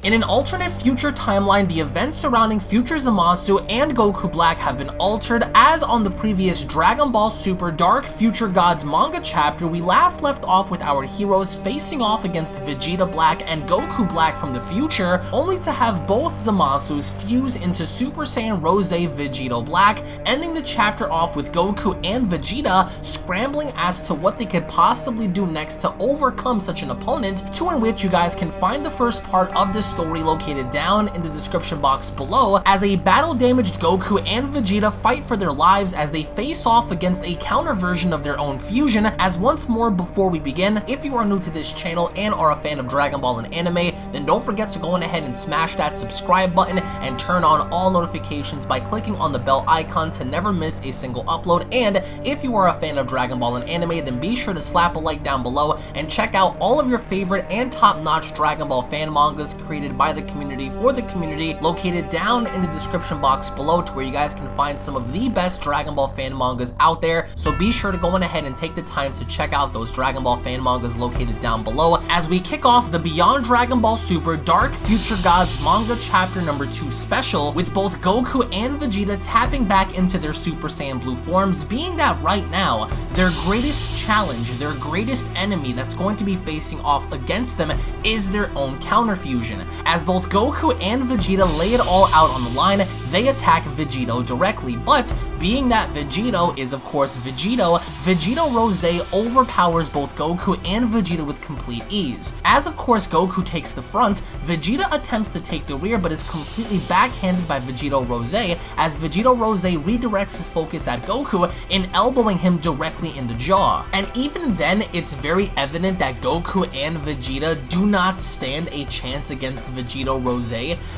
In an alternate future timeline, the events surrounding future Zamasu and Goku Black have been altered, as on the previous Dragon Ball Super Dark Future Gods manga chapter, we last left off with our heroes facing off against Vegeta Black and Goku Black from the future, only to have both Zamasus fuse into Super Saiyan Rose Vegito Black, ending the chapter off with Goku and Vegeta scrambling as to what they could possibly do next to overcome such an opponent, to in which you guys can find the first part of this story located down in the description box below, as a battle-damaged Goku and Vegeta fight for their lives as they face off against a counter version of their own fusion. As once more, before we begin, if you are new to this channel and are a fan of Dragon Ball and anime, then don't forget to go ahead and smash that subscribe button and turn on all notifications by clicking on the bell icon to never miss a single upload. And if you are a fan of Dragon Ball and anime, then be sure to slap a like down below and check out all of your favorite and top-notch Dragon Ball fan mangas created by the community for the community, located down in the description box below, to where you guys can find some of the best Dragon Ball fan mangas out there. So be sure to go ahead and take the time to check out those Dragon Ball fan mangas located down below, as we kick off the Beyond Dragon Ball Super Dark Future Gods manga chapter number 2 special, with both Goku and Vegeta tapping back into their Super Saiyan Blue forms, being that right now their greatest challenge, their greatest enemy that's going to be facing off against them is their own counter fusion. As both Goku and Vegeta lay it all out on the line, they attack Vegito directly, but being that Vegito is of course Vegito, Vegito Rose overpowers both Goku and Vegeta with complete ease. As of course Goku takes the front, Vegeta attempts to take the rear but is completely backhanded by Vegito Rose, as Vegito Rose redirects his focus at Goku in elbowing him directly in the jaw. And even then, it's very evident that Goku and Vegeta do not stand a chance against Vegito Rose,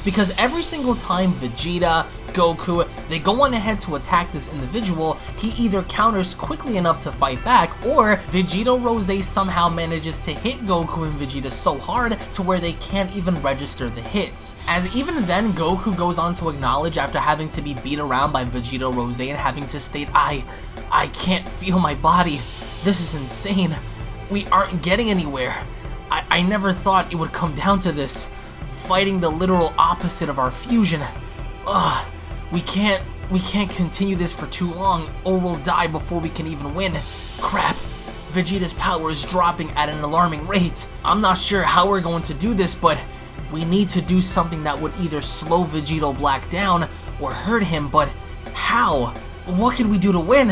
because every single time Vegeta, Goku, they go on ahead to attack this individual, he either counters quickly enough to fight back, or Vegito Rose somehow manages to hit Goku and Vegeta so hard to where they can't even register the hits. As even then, Goku goes on to acknowledge, after having to be beat around by Vegito Rose and having to state, I can't feel my body. This is insane. We aren't getting anywhere. I never thought it would come down to this. Fighting the literal opposite of our fusion. Ugh. We can't continue this for too long, or we'll die before we can even win. Crap. Vegeta's power is dropping at an alarming rate. I'm not sure how we're going to do this, but we need to do something that would either slow Vegito Black down or hurt him, but how? What can we do to win?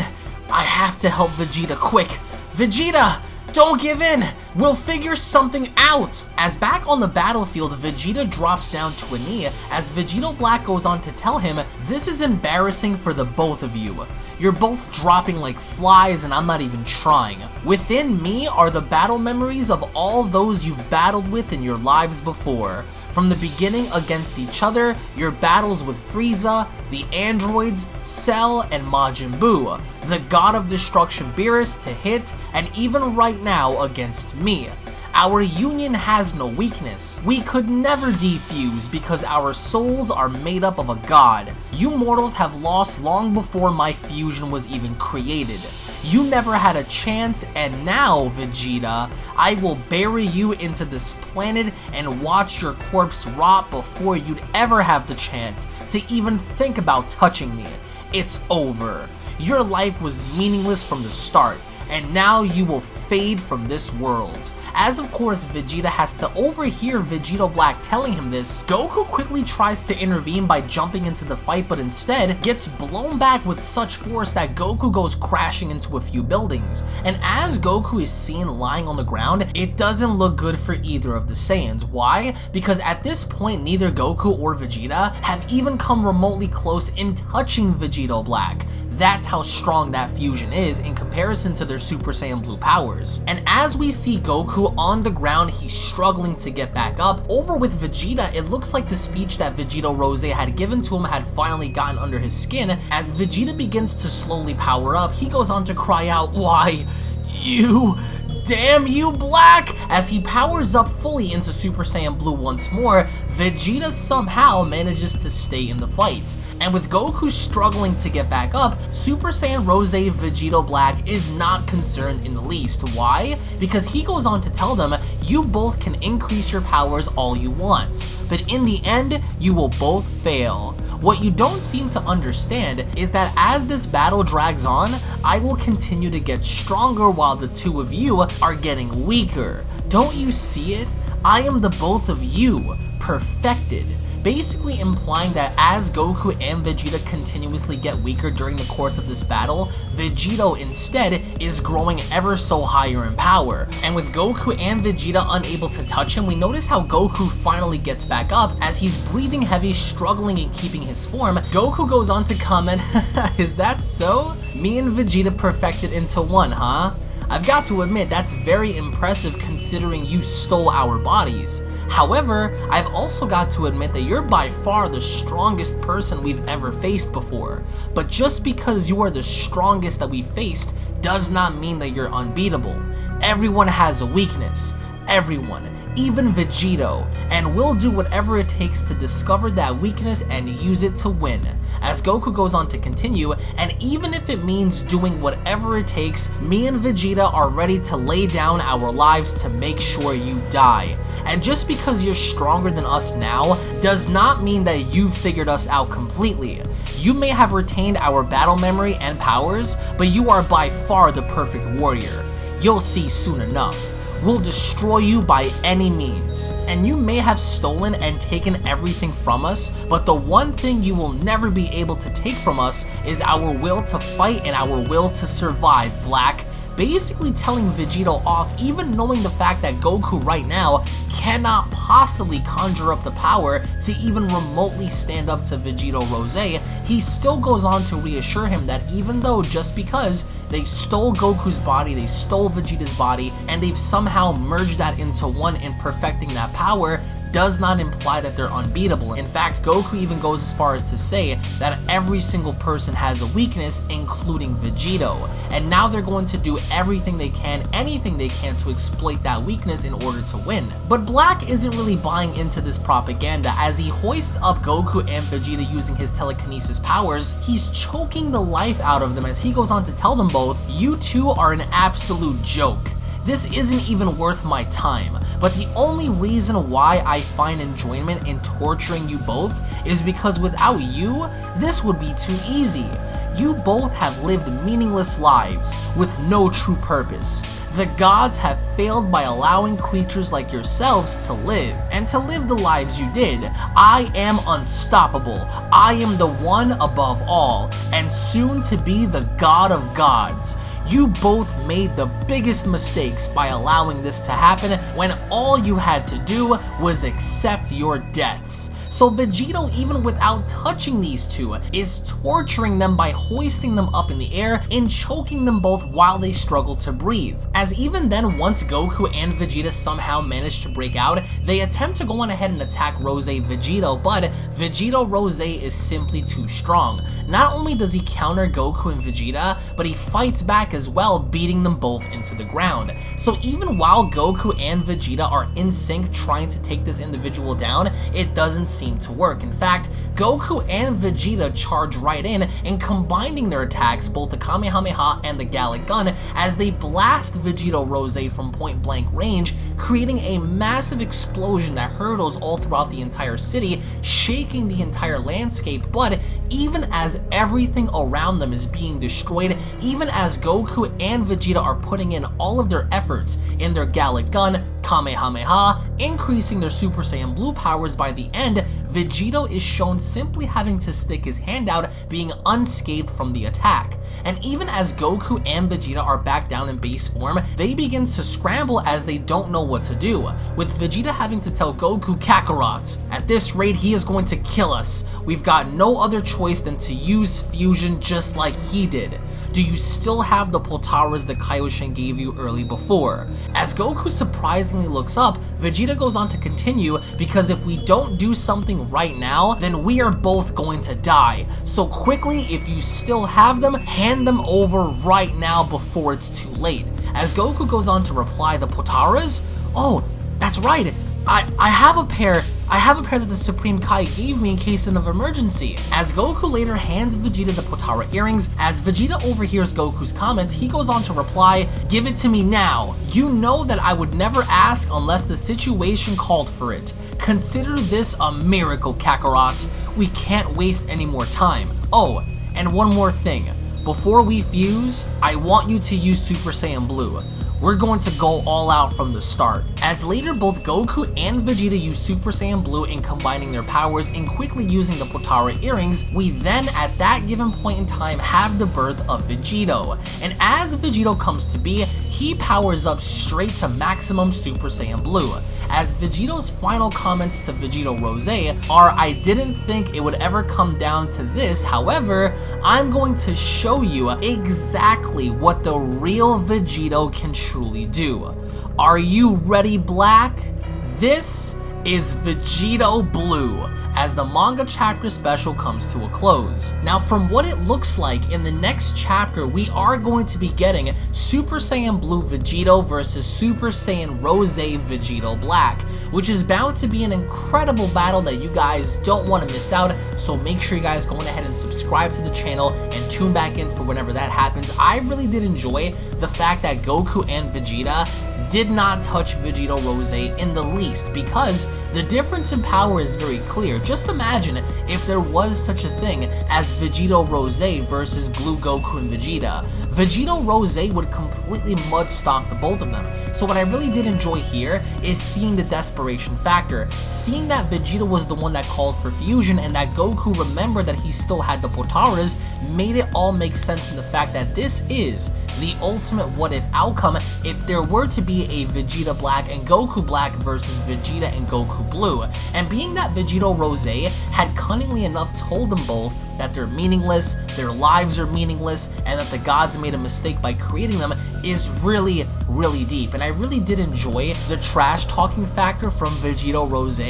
I have to help Vegeta quick. Vegeta! Don't give in! We'll figure something out! As back on the battlefield, Vegeta drops down to a knee, as Vegito Black goes on to tell him, "This is embarrassing for the both of you. You're both dropping like flies and I'm not even trying. Within me are the battle memories of all those you've battled with in your lives before. From the beginning against each other, your battles with Frieza, the androids, Cell, and Majin Buu, the god of destruction Beerus to hit, and even right now against me. Our union has no weakness. We could never defuse because our souls are made up of a god. You mortals have lost long before my fusion was even created. You never had a chance, and now, Vegeta, I will bury you into this planet and watch your corpse rot before you'd ever have the chance to even think about touching me. It's over. Your life was meaningless from the start, and now you will fade from this world." As of course Vegeta has to overhear Vegito Black telling him this, Goku quickly tries to intervene by jumping into the fight, but instead gets blown back with such force that Goku goes crashing into a few buildings. And as Goku is seen lying on the ground, it doesn't look good for either of the Saiyans. Why? Because at this point neither Goku or Vegeta have even come remotely close in touching Vegito Black. That's how strong that fusion is in comparison to their Super Saiyan Blue powers. And as we see Goku on the ground, he's struggling to get back up. Over with Vegeta, it looks like the speech that Vegito Rose had given to him had finally gotten under his skin. As Vegeta begins to slowly power up, he goes on to cry out, "Why, you... damn you, Black!" As he powers up fully into Super Saiyan Blue once more, Vegeta somehow manages to stay in the fight. And with Goku struggling to get back up, Super Saiyan Rose Vegito Black is not concerned in the least. Why? Because he goes on to tell them, "You both can increase your powers all you want, but in the end, you will both fail. What you don't seem to understand is that as this battle drags on, I will continue to get stronger while the two of you are getting weaker. Don't you see it? I am the both of you, perfected. Basically implying that as Goku and Vegeta continuously get weaker during the course of this battle, Vegito instead is growing ever so higher in power. And with Goku and Vegeta unable to touch him, we notice how Goku finally gets back up as he's breathing heavy, struggling in keeping his form. Goku goes on to comment, "Is that so? Me and Vegeta perfected into one, huh? I've got to admit, that's very impressive considering you stole our bodies. However, I've also got to admit that you're by far the strongest person we've ever faced before. But just because you are the strongest that we faced does not mean that you're unbeatable. Everyone has a weakness. Everyone, even Vegito, and we'll do whatever it takes to discover that weakness and use it to win." As Goku goes on to continue, "And even if it means doing whatever it takes, me and Vegeta are ready to lay down our lives to make sure you die. And just because you're stronger than us now, does not mean that you've figured us out completely. You may have retained our battle memory and powers, but you are by far the perfect warrior. You'll see soon enough. We'll destroy you by any means. And you may have stolen and taken everything from us, but the one thing you will never be able to take from us is our will to fight and our will to survive, Black." Basically telling Vegito off, even knowing the fact that Goku right now cannot possibly conjure up the power to even remotely stand up to Vegito Rose. He still goes on to reassure him that even though just because they stole Goku's body, they stole Vegeta's body, and they've somehow merged that into one in perfecting that power, does not imply that they're unbeatable. In fact, Goku even goes as far as to say that every single person has a weakness, including Vegito, and now they're going to do everything they can, anything they can to exploit that weakness in order to win. But Black isn't really buying into this propaganda. As he hoists up Goku and Vegeta using his telekinesis powers, he's choking the life out of them as he goes on to tell them both, "You two are an absolute joke. This isn't even worth my time, but the only reason why I find enjoyment in torturing you both is because without you, this would be too easy. You both have lived meaningless lives with no true purpose. The gods have failed by allowing creatures like yourselves to live, and to live the lives you did. I am unstoppable. I am the one above all, and soon to be the god of gods. You both made the biggest mistakes by allowing this to happen when all you had to do was accept your debts." So Vegito, even without touching these two, is torturing them by hoisting them up in the air and choking them both while they struggle to breathe. As even then, once Goku and Vegeta somehow manage to break out, they attempt to go on ahead and attack Rose Vegito, but Vegito Rose is simply too strong. Not only does he counter Goku and Vegeta, but he fights back as well, beating them both into the ground. So even while Goku and Vegeta are in sync trying to take this individual down, it doesn't seem to work. In fact, Goku and Vegeta charge right in and combining their attacks, both the Kamehameha and the Gallic Gun, as they blast Vegito Rose from point blank range, creating a massive explosion that hurtles all throughout the entire city, shaking the entire landscape. But even as everything around them is being destroyed, even as Goku and Vegeta are putting in all of their efforts in their Gallic Gun, Kamehameha, increasing their Super Saiyan Blue powers, by the end, Vegito is shown simply having to stick his hand out, being unscathed from the attack. And even as Goku and Vegeta are back down in base form, they begin to scramble as they don't know what to do, with Vegeta having to tell Goku, "Kakarot, at this rate he is going to kill us. We've got no other choice than to use fusion just like he did. Do you still have the Potaras that Kaioshin gave you early before?" As Goku surprisingly looks up, Vegeta goes on to continue, "Because if we don't do something right now, then we are both going to die. So quickly, if you still have them, hand them over right now before it's too late." As Goku goes on to reply, "The Potaras? Oh, that's right. I have a pair I have a pair that the Supreme Kai gave me in case of emergency. As Goku later hands Vegeta the Potara earrings, as Vegeta overhears Goku's comments, he goes on to reply, "Give it to me now. You know that I would never ask unless the situation called for it. Consider this a miracle, Kakarot. We can't waste any more time. Oh, and one more thing. Before we fuse, I want you to use Super Saiyan Blue. We're going to go all out from the start." As later both Goku and Vegeta use Super Saiyan Blue in combining their powers and quickly using the Potara earrings, we then at that given point in time have the birth of Vegito. And as Vegito comes to be, he powers up straight to maximum Super Saiyan Blue. As Vegito's final comments to Vegito Rose are, "I didn't think it would ever come down to this, however, I'm going to show you exactly what the real Vegito can truly do. Are you ready, Black? This is Vegito Blue," as the manga chapter special comes to a close. Now from what it looks like, in the next chapter we are going to be getting Super Saiyan Blue Vegito versus Super Saiyan Rose Vegito Black, which is bound to be an incredible battle that you guys don't want to miss out, so make sure you guys go ahead and subscribe to the channel and tune back in for whenever that happens. I really did enjoy the fact that Goku and Vegeta did not touch Vegito Rose in the least, because the difference in power is very clear. Just imagine if there was such a thing as Vegito Rose versus Blue Goku and Vegeta. Vegito Rose would completely mud-stomp the both of them. So what I really did enjoy here is seeing the desperation factor, seeing that Vegeta was the one that called for fusion and that Goku remembered that he still had the Potaras, made it all make sense in the fact that this is the ultimate what-if outcome if there were to be a Vegeta Black and Goku Black versus Vegeta and Goku Blue. And being that Vegito Rose had cunningly enough told them both that they're meaningless, their lives are meaningless, and that the gods made a mistake by creating them is really deep. And I really did enjoy the trash talking factor from Vegito Rose,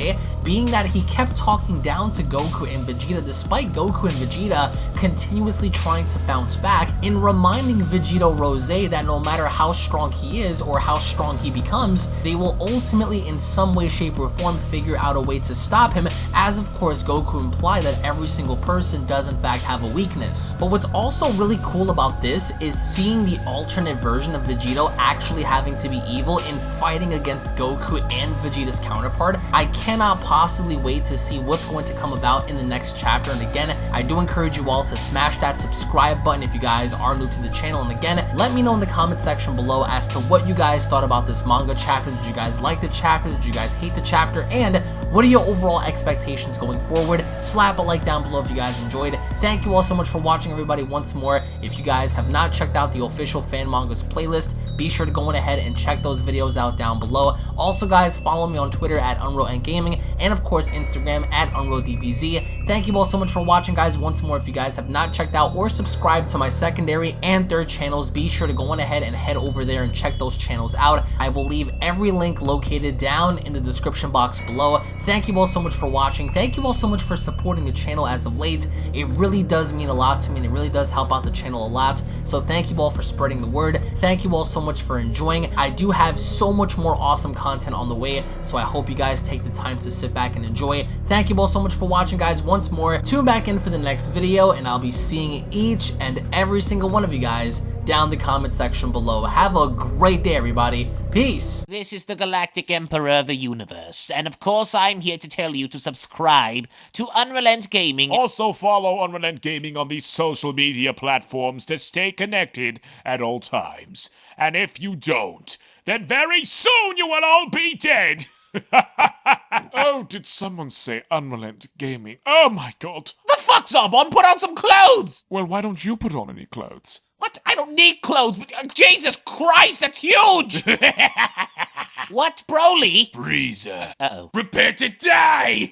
being that he kept talking down to Goku and Vegeta despite Goku and Vegeta continuously trying to bounce back, in reminding Vegito Rose that no matter how strong he is or how strong he becomes, they will ultimately in some way, shape, or form figure out a way to stop him, as of course Goku implied that every single person does in fact have a weakness. But what's also really cool about this is seeing the alternate version of Vegito actually having to be evil in fighting against Goku and Vegeta's counterpart. I cannot possibly wait to see what's going to come about in the next chapter. And again, I do encourage you all to smash that subscribe button if you guys are new to the channel. And again, let me know in the comment section below as to what you guys thought about this manga chapter. Did you guys like the chapter? Did you guys hate the chapter? And what are your overall expectations going forward? Slap a like down below if you guys enjoyed. Thank you all so much for watching, everybody. Once more, if you guys have not checked out the official fan mangas playlist, be sure to go ahead and check those videos out down below. Also guys, follow me on Twitter at UnrealEntGaming, and of course Instagram at UnrealDBZ. Thank you all so much for watching, guys. Once more, if you guys have not checked out or subscribed to my secondary and third channels, be sure to go ahead and head over there and check those channels out. I will leave every link located down in the description box below. Thank you all so much for watching. Thank you all so much for supporting the channel as of late. It really does mean a lot to me, and it really does help out the channel a lot. So thank you all for spreading the word. Thank you all so much for enjoying. I do have so much more awesome content on the way, so I hope you guys take the time to sit back and enjoy. Thank you all so much for watching, guys. Once more, tune back in for the next video, and I'll be seeing each and every single one of you guys down the comment section below. Have a great day, everybody. Peace. This is the Galactic Emperor of the Universe, and of course I'm here to tell you to subscribe to UnrealEntGaming. Also follow UnrealEntGaming on these social media platforms to stay connected at all times. And if you don't, then very soon you will all be dead. Oh, did someone say UnrealEntGaming? Oh my god. The fuck's up? On, put on some clothes! Well, why don't you put on any clothes? What? I don't need clothes. Jesus Christ, that's huge! What, Broly? Freezer. Uh-oh. Prepare to die!